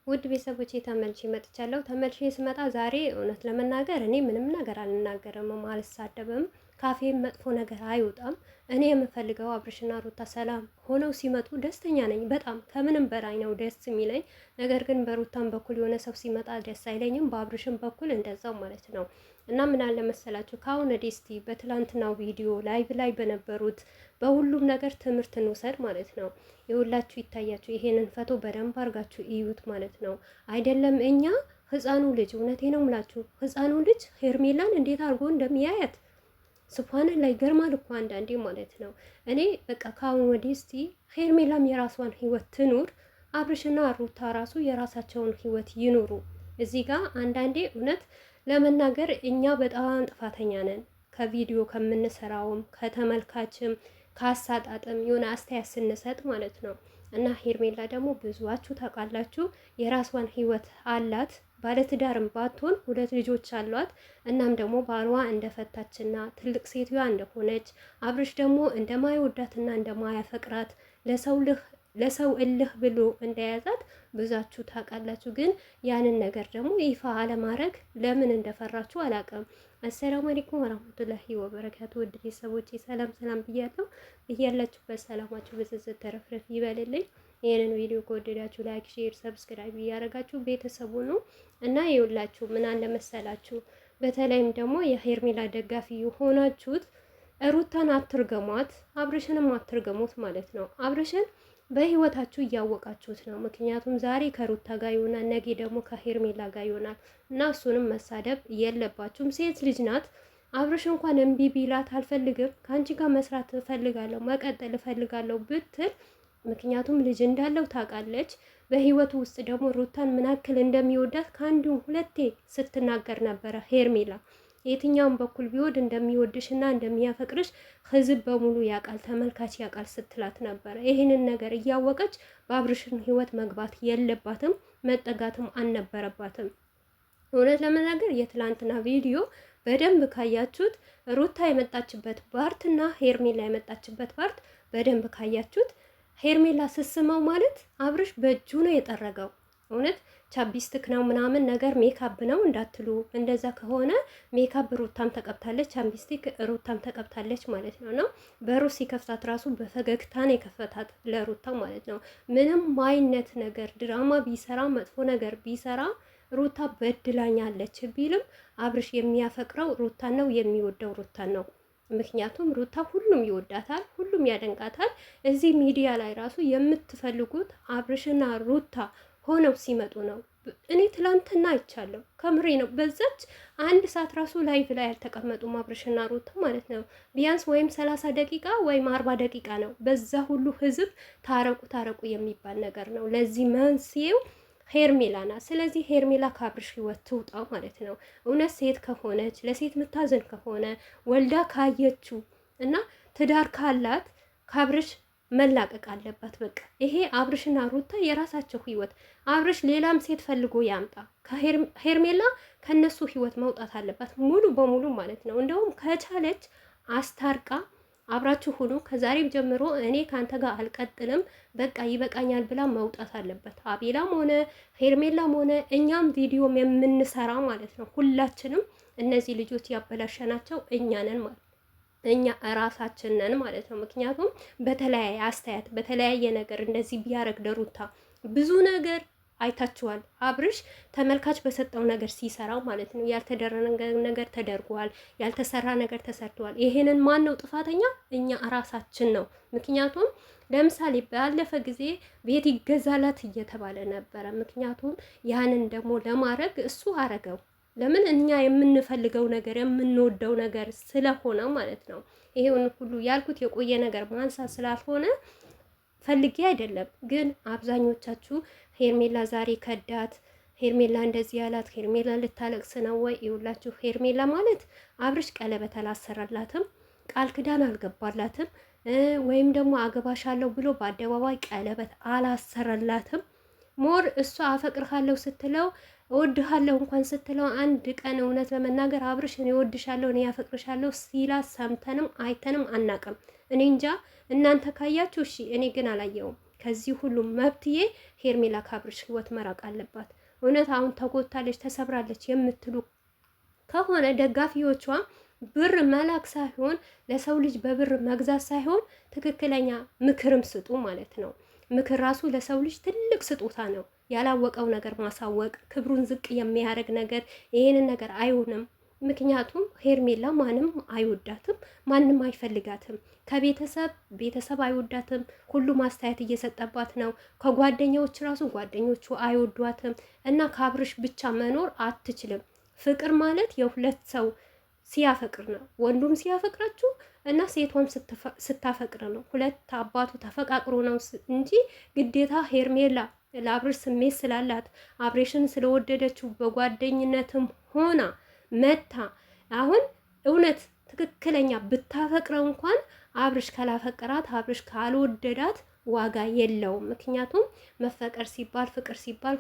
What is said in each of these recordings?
ውድ ቤተሰቦቼ ተመልሼ መጥቻለሁ። ተመልሼ ስመጣ ዛሬ እውነት ለመናገር እኔ ምንም ነገር አልናገርም፣ አልሳደብም፣ ካፌም መጥፎ ነገር አይወጣም። እኔ የምፈልገው አብርሽና ሩታ ሰላም ሆነው ሲመጡ ደስተኛ ነኝ። በጣም ከምንም በላይ ነው ደስ የሚለኝ። ነገር ግን በሩታም በኩል የሆነ ሰው ሲመጣ ደስ አይለኝም፣ በአብርሽም በኩል እንደዛው ማለት ነው። እና ምን አለ መሰላችሁ ከአሁን ዴስቲ በትላንትናው ቪዲዮ ላይቭ ላይ በነበሩት በሁሉም ነገር ትምህርት እንውሰድ ማለት ነው። የሁላችሁ ይታያችሁ ይሄንን ፈቶ በደንብ አድርጋችሁ እዩት ማለት ነው። አይደለም እኛ ህፃኑ ልጅ እውነቴ ነው ምላችሁ ህፃኑ ልጅ ሄርሜላን እንዴት አድርጎ እንደሚያያት ስፋን ላይ ገርማል እኮ አንዳንዴ ማለት ነው። እኔ በቃ ከአሁን ወዲህ እስቲ ሄርሜላም የራሷን ህይወት ትኑር፣ አብርሽና ሩታ ራሱ የራሳቸውን ህይወት ይኑሩ። እዚህ ጋር አንዳንዴ እውነት ለመናገር እኛ በጣም ጥፋተኛ ነን። ከቪዲዮ ከምንሰራውም ከተመልካችም ካሳጣጥም የሆነ አስተያየት ስንሰጥ ማለት ነው። እና ሄርሜላ ደግሞ ብዙዋችሁ ታውቃላችሁ የራሷን ህይወት አላት። ባለትዳርም ባትሆን 2 ልጆች አሏት። እናም ደግሞ ባሏ እንደፈታችና ትልቅ ሴትዮዋ እንደሆነች አብርሽ ደግሞ እንደማይወዳትና እንደማያፈቅራት ለሰው እልህ ብሎ እንደያዛት ብዙችሁ ታውቃላችሁ። ግን ያንን ነገር ደግሞ ይፋ አለማድረግ ለምን እንደፈራችሁ አላውቅም። አሰላሙ አለይኩም ወራህመቱላሂ ወበረካቱ። ውድ ቤተሰቦቼ ሰላም ሰላም ብያለሁ። እያላችሁበት ሰላማችሁ በዝዝት ተረፍረፍ ይበልልኝ። ይሄንን ቪዲዮ ከወደዳችሁ ላይክ፣ ሼር፣ ሰብስክራይብ እያደረጋችሁ ቤተሰቡ ነው እና ይኸውላችሁ ምን አለ መሰላችሁ በተለይም ደግሞ የሄርሜላ ደጋፊ የሆናችሁት ሩታን አትርገሟት፣ አብርሽንም አትርገሙት ማለት ነው። አብርሽን በህይወታችሁ እያወቃችሁት ነው። ምክንያቱም ዛሬ ከሩታ ጋር ይሆናል፣ ነገ ደግሞ ከሄርሜላ ጋር ይሆናል እና እሱንም መሳደብ የለባችሁም። ሴት ልጅ ናት። አብርሽ እንኳን እምቢ ቢላት አልፈልግም ከአንቺ ጋር መስራት እፈልጋለሁ መቀጠል እፈልጋለሁ ብትል ምክንያቱም ልጅ እንዳለው ታውቃለች። በህይወቱ ውስጥ ደግሞ ሩታን ምን ያክል እንደሚወዳት ከአንዱ 2 ስትናገር ነበረ ሄርሜላ። የትኛውም በኩል ቢወድ እንደሚወድሽና እንደሚያፈቅርሽ ህዝብ በሙሉ ያውቃል፣ ተመልካች ያውቃል ስትላት ነበረ። ይህንን ነገር እያወቀች በአብርሽን ህይወት መግባት የለባትም፣ መጠጋትም አልነበረባትም። እውነት ለመናገር የትላንትና ቪዲዮ በደንብ ካያችሁት ሩታ የመጣችበት ፓርትና ሄርሜላ የመጣችበት ፓርት በደንብ ካያችሁት ሄርሜላ ስስመው ማለት አብርሽ በእጁ ነው የጠረገው። እውነት ቻፕስቲክ ነው ምናምን ነገር ሜካፕ ነው እንዳትሉ፣ እንደዛ ከሆነ ሜካፕ ሩታም ተቀብታለች፣ ቻፕስቲክ ሩታም ተቀብታለች ማለት ነው። ነው በሩ ሲከፍታት ራሱ በፈገግታ ነው የከፈታት ለሩታ ማለት ነው። ምንም አይነት ነገር ድራማ ቢሰራ መጥፎ ነገር ቢሰራ ሩታ በድላኛለች ቢልም አብርሽ የሚያፈቅረው ሩታን ነው፣ የሚወደው ሩታን ነው። ምክንያቱም ሩታ ሁሉም ይወዳታል፣ ሁሉም ያደንቃታል። እዚህ ሚዲያ ላይ ራሱ የምትፈልጉት አብርሽና ሩታ ሆነው ሲመጡ ነው። እኔ ትላንትና አይቻለሁ፣ ከምሬ ነው። በዛች 1 ሰዓት ራሱ ላይቭ ላይ ያልተቀመጡም አብርሽና ሩታ ማለት ነው። ቢያንስ ወይም 30 ደቂቃ ወይም 40 ደቂቃ ነው። በዛ ሁሉ ህዝብ ታረቁ ታረቁ የሚባል ነገር ነው። ለዚህ መንስኤው ሄርሜላ ናት። ስለዚህ ሄርሜላ ከአብርሽ ህይወት ትውጣ ማለት ነው። እውነት ሴት ከሆነች ለሴት ምታዘን ከሆነ ወልዳ ካየችው እና ትዳር ካላት ከአብርሽ መላቀቅ አለባት። በቃ ይሄ አብርሽና ሩታ የራሳቸው ህይወት፣ አብርሽ ሌላም ሴት ፈልጎ ያምጣ፣ ሄርሜላ ከነሱ ህይወት መውጣት አለባት ሙሉ በሙሉ ማለት ነው። እንደውም ከቻለች አስታርቃ አብራችሁ ሁሉ ከዛሬም ጀምሮ እኔ ካንተ ጋር አልቀጥልም በቃ ይበቃኛል ብላ መውጣት አለበት። አቤላም ሆነ ሄርሜላም ሆነ እኛም ቪዲዮም የምንሰራ ማለት ነው ሁላችንም እነዚህ ልጆች ያበላሸናቸው እኛ ነን ማለት እኛ እራሳችን ነን ማለት ነው። ምክንያቱም በተለያየ አስተያየት በተለያየ ነገር እንደዚህ ቢያረግ ለሩታ ብዙ ነገር አይታችኋል። አብርሽ ተመልካች በሰጠው ነገር ሲሰራ ማለት ነው ያልተደረገ ነገር ተደርጓል፣ ያልተሰራ ነገር ተሰርቷል። ይሄንን ማን ነው ጥፋተኛ? እኛ እራሳችን ነው። ምክንያቱም ለምሳሌ ባለፈ ጊዜ ቤት ይገዛላት እየተባለ ነበረ። ምክንያቱም ያንን ደግሞ ለማድረግ እሱ አረገው። ለምን? እኛ የምንፈልገው ነገር የምንወደው ነገር ስለሆነ ማለት ነው። ይሄውን ሁሉ ያልኩት የቆየ ነገር ማንሳት ስላልሆነ ፈልጌ አይደለም። ግን አብዛኞቻችሁ ሄርሜላ ዛሬ ከዳት፣ ሄርሜላ እንደዚህ ያላት፣ ሄርሜላ ልታለቅስ ነው ወይ? ይውላችሁ ሄርሜላ ማለት አብርሽ ቀለበት አላሰራላትም፣ ቃል ክዳን አልገባላትም፣ ወይም ደግሞ አገባሻለሁ ብሎ በአደባባይ ቀለበት አላሰራላትም። ሞር እሷ አፈቅርሃለሁ ስትለው እወድሃለሁ እንኳን ስትለው አንድ ቀን እውነት ለመናገር አብርሽ እኔ እወድሻለሁ እኔ ያፈቅርሻለሁ ሲላ ሰምተንም አይተንም አናቅም። እኔ እንጃ እናንተ ካያችሁ እሺ፣ እኔ ግን አላየውም። ከዚህ ሁሉ መብትዬ ሄርሜላ ከአብርሽ ህይወት መራቅ አለባት። እውነት አሁን ተጎድታለች ተሰብራለች የምትሉ ከሆነ ደጋፊዎቿ ብር መላክ ሳይሆን ለሰው ልጅ በብር መግዛት ሳይሆን ትክክለኛ ምክርም ስጡ ማለት ነው። ምክር ራሱ ለሰው ልጅ ትልቅ ስጦታ ነው። ያላወቀው ነገር ማሳወቅ፣ ክብሩን ዝቅ የሚያደርግ ነገር ይሄንን ነገር አይሆንም። ምክንያቱም ሄርሜላ ማንም አይወዳትም፣ ማንም አይፈልጋትም። ቤተሰብ አይወዳትም። ሁሉም አስተያየት እየሰጠባት ነው። ከጓደኛዎች ራሱ ጓደኞቹ አይወዷትም። እና ከአብርሽ ብቻ መኖር አትችልም። ፍቅር ማለት የሁለት ሰው ሲያፈቅር ነው። ወንዱም ሲያፈቅራችሁ እና ሴቷም ስታፈቅር ነው። ሁለት አባቱ ተፈቃቅሮ ነው እንጂ ግዴታ ሄርሜላ ለአብርሽ ስሜት ስላላት አብሬሽን ስለወደደችው በጓደኝነትም ሆና መታ አሁን እውነት ትክክለኛ ብታፈቅረው እንኳን አብርሽ ካላፈቀራት አብርሽ ካልወደዳት ዋጋ የለውም። ምክንያቱም መፈቀር ሲባል ፍቅር ሲባል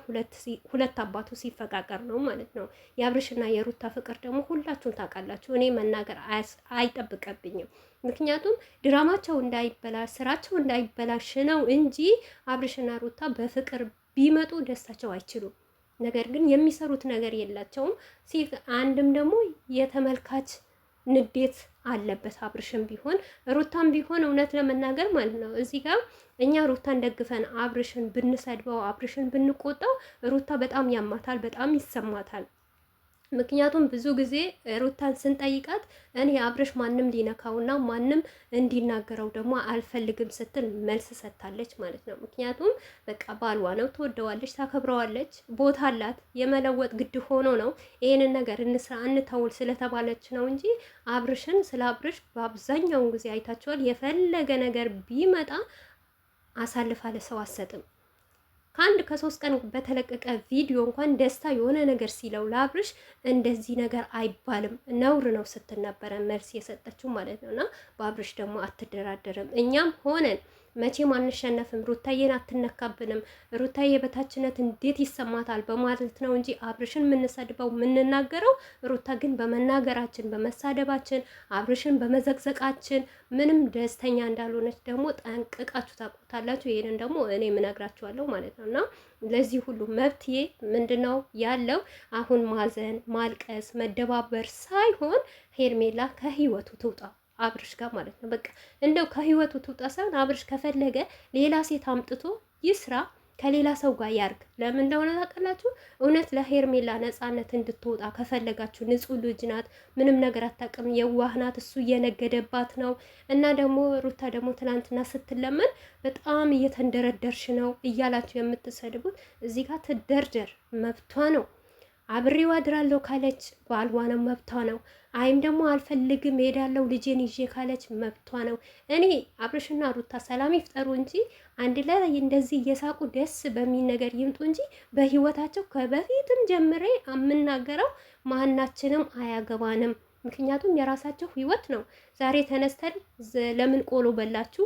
ሁለት አባቱ ሲፈቃቀር ነው ማለት ነው። የአብርሽና የሩታ ፍቅር ደግሞ ሁላችሁም ታውቃላችሁ። እኔ መናገር አይጠብቀብኝም። ምክንያቱም ድራማቸው እንዳይበላሽ ስራቸው እንዳይበላሽ ነው እንጂ አብርሽና ሩታ በፍቅር ቢመጡ ደስታቸው አይችሉም። ነገር ግን የሚሰሩት ነገር የላቸውም። አንድም ደግሞ የተመልካች ንዴት አለበት። አብርሽም ቢሆን ሩታም ቢሆን እውነት ለመናገር ማለት ነው እዚህ ጋር እኛ ሩታን ደግፈን አብርሽን ብንሰድበው አብርሽን ብንቆጣው ሩታ በጣም ያማታል፣ በጣም ይሰማታል። ምክንያቱም ብዙ ጊዜ ሩታን ስንጠይቃት እኔ አብርሽ ማንም ሊነካውና ማንም እንዲናገረው ደግሞ አልፈልግም ስትል መልስ ሰጥታለች ማለት ነው። ምክንያቱም በቃ ባልዋ ነው፣ ትወደዋለች፣ ታከብረዋለች፣ ቦታ አላት። የመለወጥ ግድ ሆኖ ነው ይሄንን ነገር እንስራ እንተውል ስለተባለች ነው እንጂ አብርሽን ስለ አብርሽ በአብዛኛውን ጊዜ አይታችኋል። የፈለገ ነገር ቢመጣ አሳልፋ ለሰው አትሰጥም። ከ3 ቀን በተለቀቀ ቪዲዮ እንኳን ደስታ የሆነ ነገር ሲለው ለአብርሽ እንደዚህ ነገር አይባልም ነውር ነው ስትል ነበረ መልስ የሰጠችው ማለት ነውና በአብርሽ ደግሞ አትደራደርም። እኛም ሆነን መቼም አንሸነፍም። ሩታዬን አትነካብንም። ሩታዬ በታችነት እንዴት ይሰማታል በማለት ነው እንጂ አብርሽን የምንሰድበው የምንናገረው። ሩታ ግን በመናገራችን በመሳደባችን አብርሽን በመዘቅዘቃችን ምንም ደስተኛ እንዳልሆነች ደግሞ ጠንቅቃችሁ ታውቁታላችሁ። ይሄንን ደግሞ እኔ ምነግራችኋለሁ ማለት ነውና ለዚህ ሁሉ መብትዬ ምንድነው ያለው? አሁን ማዘን፣ ማልቀስ፣ መደባበር ሳይሆን ሄርሜላ ከህይወቱ ትውጣ አብርሽ ጋር ማለት ነው። በቃ እንደው ከህይወቱ ትውጣ ሳይሆን አብርሽ ከፈለገ ሌላ ሴት አምጥቶ ይስራ፣ ከሌላ ሰው ጋር ያርግ። ለምን እንደሆነ ታውቃላችሁ? እውነት ለሄርሜላ ነፃነት እንድትወጣ ከፈለጋችሁ፣ ንጹህ ልጅ ናት፣ ምንም ነገር አታውቅም፣ የዋህ ናት፣ እሱ እየነገደባት ነው። እና ደግሞ ሩታ ደግሞ ትናንትና ስትለመን በጣም እየተንደረደርሽ ነው እያላችሁ የምትሰድቡት እዚህ ጋር ትደርደር፣ መብቷ ነው። አብሬው አድራለሁ ካለች ባልዋ ነው፣ መብቷ ነው። አይም ደግሞ አልፈልግም ሄዳለሁ ልጄን ይዤ ካለች መብቷ ነው። እኔ አብርሽና ሩታ ሰላም ይፍጠሩ እንጂ አንድ ላይ እንደዚህ እየሳቁ ደስ በሚል ነገር ይምጡ እንጂ በህይወታቸው ከበፊትም ጀምሬ የምናገረው ማናችንም አያገባንም። ምክንያቱም የራሳቸው ህይወት ነው። ዛሬ ተነስተን ለምን ቆሎ በላችሁ፣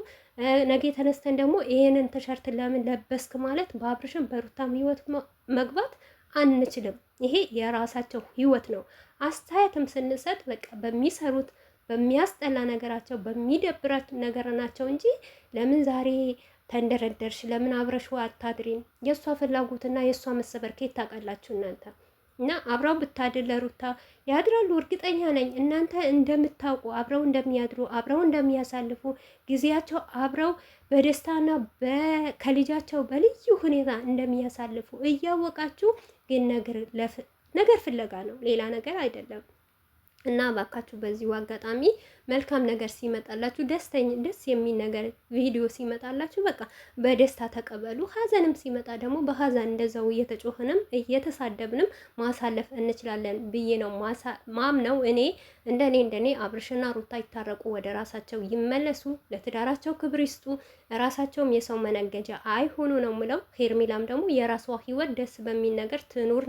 ነገ ተነስተን ደግሞ ይሄንን ቲሸርት ለምን ለበስክ ማለት በአብርሽም በሩታም ህይወት መግባት አንችልም። ይሄ የራሳቸው ህይወት ነው። አስተያየትም ስንሰጥ በቃ በሚሰሩት በሚያስጠላ ነገራቸው በሚደብራቸው ነገር ናቸው እንጂ ለምን ዛሬ ተንደረደርሽ፣ ለምን አብረሽው አታድሪም? የእሷ ፍላጎትና የእሷ መሰበር ከየት ታውቃላችሁ እናንተ? እና አብረው ብታድር ለሩታ ያድራሉ፣ እርግጠኛ ነኝ። እናንተ እንደምታውቁ አብረው እንደሚያድሩ አብረው እንደሚያሳልፉ ጊዜያቸው አብረው በደስታና ከልጃቸው በልዩ ሁኔታ እንደሚያሳልፉ እያወቃችሁ ግን ነገር ፍለጋ ነው፣ ሌላ ነገር አይደለም። እና ባካችሁ በዚሁ አጋጣሚ መልካም ነገር ሲመጣላችሁ ደስ የሚል ነገር ቪዲዮ ሲመጣላችሁ በቃ በደስታ ተቀበሉ። ሀዘንም ሲመጣ ደግሞ በሀዘን እንደዛው እየተጮህንም እየተሳደብንም ማሳለፍ እንችላለን ብዬ ነው ማምነው። እኔ እንደኔ አብርሽና ሩታ ይታረቁ፣ ወደ ራሳቸው ይመለሱ፣ ለትዳራቸው ክብር ይስጡ፣ ራሳቸውም የሰው መነገጃ አይሆኑ ነው ምለው። ሄርሜላም ደግሞ የራሷ ህይወት ደስ በሚል ነገር ትኑር ነው።